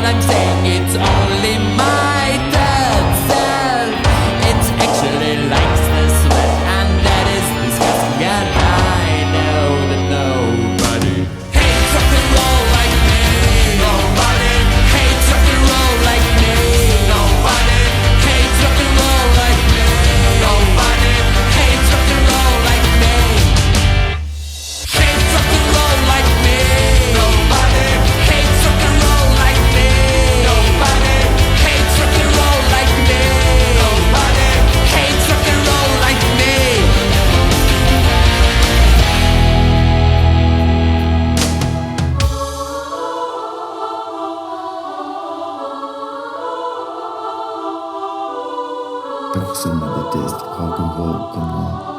I'm saying, it's only my third self. It actually likes the sweat, and that is disgusting. And I know that nobody hates rock and roll like me. Nobody hates rock and roll like me. Nobody hates rock and roll like me. Nobody hates rock and roll like me. Hates rock and roll like me. Nobody hates rock and roll like me. Nobody hates rock and roll like me. Nobody hates rock and roll like me. Personne ne déteste rock'n'roll comme moi.